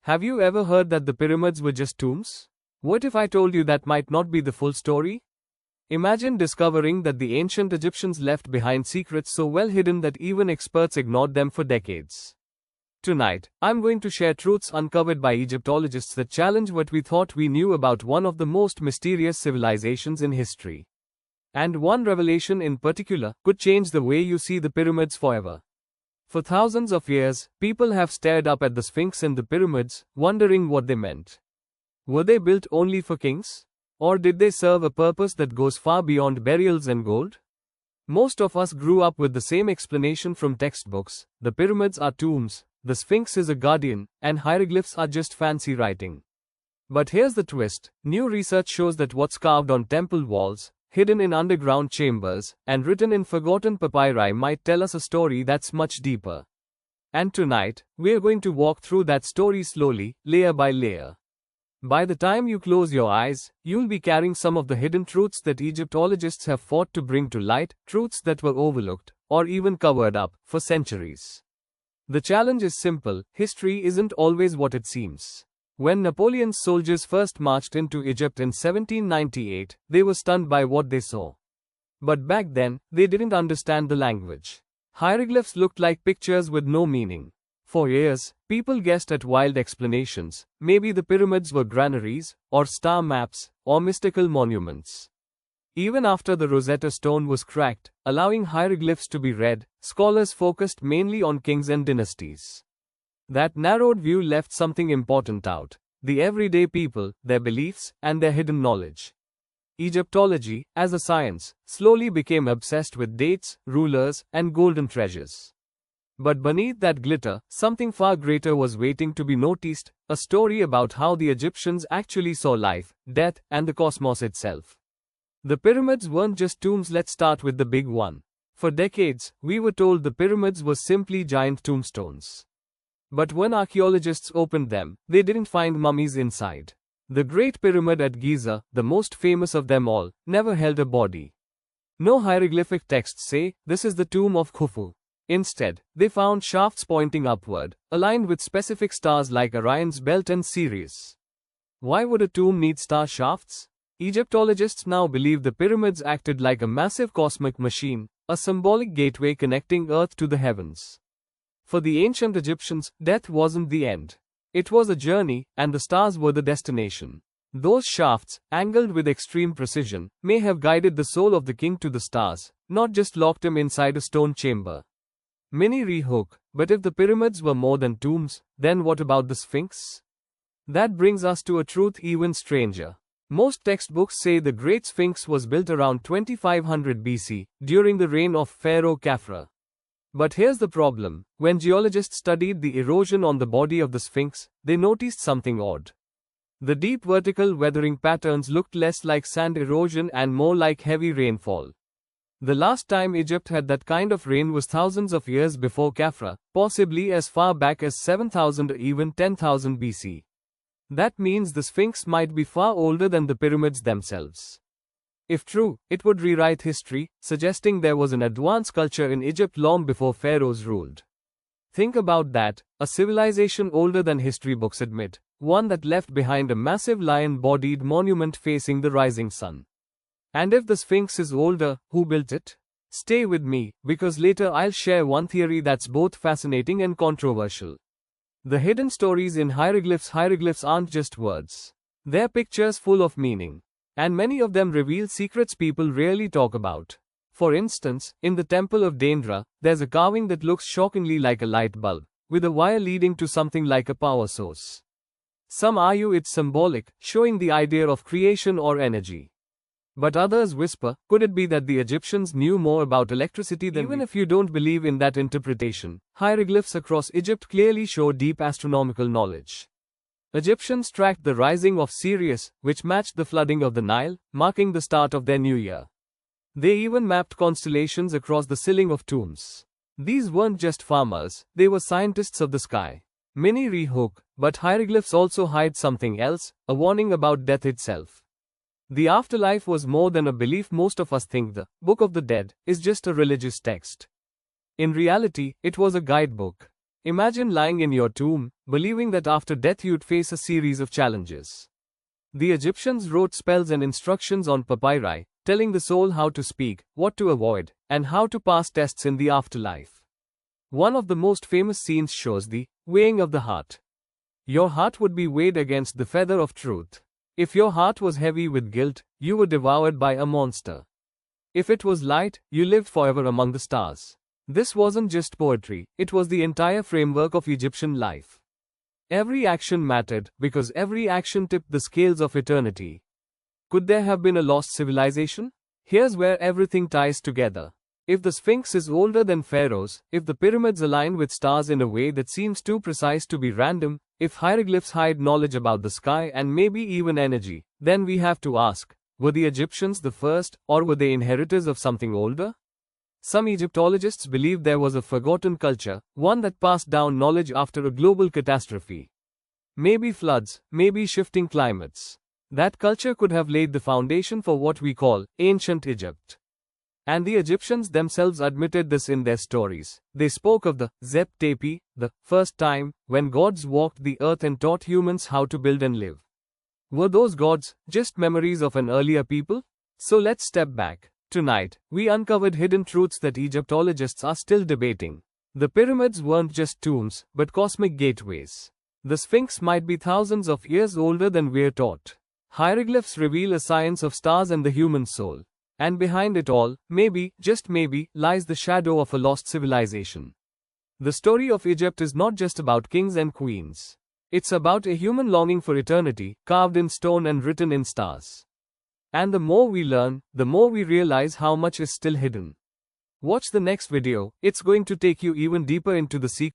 Have you ever heard that the pyramids were just tombs? What if I told you that might not be the full story? Imagine discovering that the ancient Egyptians left behind secrets so well hidden that even experts ignored them for decades. Tonight, I'm going to share truths uncovered by Egyptologists that challenge what we thought we knew about one of the most mysterious civilizations in history. And one revelation in particular could change the way you see the pyramids forever. For thousands of years, people have stared up at the Sphinx and the pyramids, wondering what they meant. Were they built only for kings? Or did they serve a purpose that goes far beyond burials and gold? Most of us grew up with the same explanation from textbooks: the pyramids are tombs, the Sphinx is a guardian, and hieroglyphs are just fancy writing. But here's the twist: new research shows that what's carved on temple walls, hidden in underground chambers, and written in forgotten papyri might tell us a story that's much deeper. And tonight, we're going to walk through that story slowly, layer by layer. By the time you close your eyes, you'll be carrying some of the hidden truths that Egyptologists have fought to bring to light, truths that were overlooked, or even covered up, for centuries. The challenge is simple: history isn't always what it seems. When Napoleon's soldiers first marched into Egypt in 1798, they were stunned by what they saw. But back then, they didn't understand the language. Hieroglyphs looked like pictures with no meaning. For years, people guessed at wild explanations: maybe the pyramids were granaries, or star maps, or mystical monuments. Even after the Rosetta Stone was cracked, allowing hieroglyphs to be read, scholars focused mainly on kings and dynasties. That narrowed view left something important out: the everyday people, their beliefs, and their hidden knowledge. Egyptology, as a science, slowly became obsessed with dates, rulers, and golden treasures. But beneath that glitter, something far greater was waiting to be noticed: a story about how the Egyptians actually saw life, death, and the cosmos itself. The pyramids weren't just tombs. Let's start with the big one. For decades, we were told the pyramids were simply giant tombstones. But when archaeologists opened them, they didn't find mummies inside. The Great Pyramid at Giza, the most famous of them all, never held a body. No hieroglyphic texts say, "This is the tomb of Khufu." Instead, they found shafts pointing upward, aligned with specific stars like Orion's belt and Sirius. Why would a tomb need star shafts? Egyptologists now believe the pyramids acted like a massive cosmic machine, a symbolic gateway connecting Earth to the heavens. For the ancient Egyptians, death wasn't the end. It was a journey, and the stars were the destination. Those shafts, angled with extreme precision, may have guided the soul of the king to the stars, not just locked him inside a stone chamber. Many rehook, but if the pyramids were more than tombs, then what about the Sphinx? That brings us to a truth even stranger. Most textbooks say the Great Sphinx was built around 2500 BC, during the reign of Pharaoh Khafra. But here's the problem: when geologists studied the erosion on the body of the Sphinx, they noticed something odd. The deep vertical weathering patterns looked less like sand erosion and more like heavy rainfall. The last time Egypt had that kind of rain was thousands of years before Khafra, possibly as far back as 7000 or even 10,000 BC. That means the Sphinx might be far older than the pyramids themselves. If true, it would rewrite history, suggesting there was an advanced culture in Egypt long before pharaohs ruled. Think about that: a civilization older than history books admit, one that left behind a massive lion-bodied monument facing the rising sun. And if the Sphinx is older, who built it? Stay with me, because later I'll share one theory that's both fascinating and controversial. The hidden stories in hieroglyphs. Hieroglyphs aren't just words. They're pictures full of meaning. And many of them reveal secrets people rarely talk about. For instance, in the Temple of Dendra, there's a carving that looks shockingly like a light bulb, with a wire leading to something like a power source. Some argue it's symbolic, showing the idea of creation or energy. But others whisper, could it be that the Egyptians knew more about electricity than we? Even if you don't believe in that interpretation, hieroglyphs across Egypt clearly show deep astronomical knowledge. Egyptians tracked the rising of Sirius, which matched the flooding of the Nile, marking the start of their new year. They even mapped constellations across the ceiling of tombs. These weren't just farmers, they were scientists of the sky. Many rehook, but hieroglyphs also hide something else: a warning about death itself. The afterlife was more than a belief. Most of us think the Book of the Dead is just a religious text. In reality, it was a guidebook. Imagine lying in your tomb, believing that after death you'd face a series of challenges. The Egyptians wrote spells and instructions on papyri, telling the soul how to speak, what to avoid, and how to pass tests in the afterlife. One of the most famous scenes shows the weighing of the heart. Your heart would be weighed against the feather of truth. If your heart was heavy with guilt, you were devoured by a monster. If it was light, you lived forever among the stars. This wasn't just poetry, it was the entire framework of Egyptian life. Every action mattered, because every action tipped the scales of eternity. Could there have been a lost civilization? Here's where everything ties together. If the Sphinx is older than pharaohs, if the pyramids align with stars in a way that seems too precise to be random, if hieroglyphs hide knowledge about the sky and maybe even energy, then we have to ask, were the Egyptians the first, or were they inheritors of something older? Some Egyptologists believe there was a forgotten culture, one that passed down knowledge after a global catastrophe. Maybe floods, maybe shifting climates. That culture could have laid the foundation for what we call ancient Egypt. And the Egyptians themselves admitted this in their stories. They spoke of the Zep Tepi, the first time, when gods walked the earth and taught humans how to build and live. Were those gods just memories of an earlier people? So let's step back. Tonight, we uncovered hidden truths that Egyptologists are still debating. The pyramids weren't just tombs, but cosmic gateways. The Sphinx might be thousands of years older than we're taught. Hieroglyphs reveal a science of stars and the human soul. And behind it all, maybe, just maybe, lies the shadow of a lost civilization. The story of Egypt is not just about kings and queens. It's about a human longing for eternity, carved in stone and written in stars. And the more we learn, the more we realize how much is still hidden. Watch the next video, it's going to take you even deeper into the secret.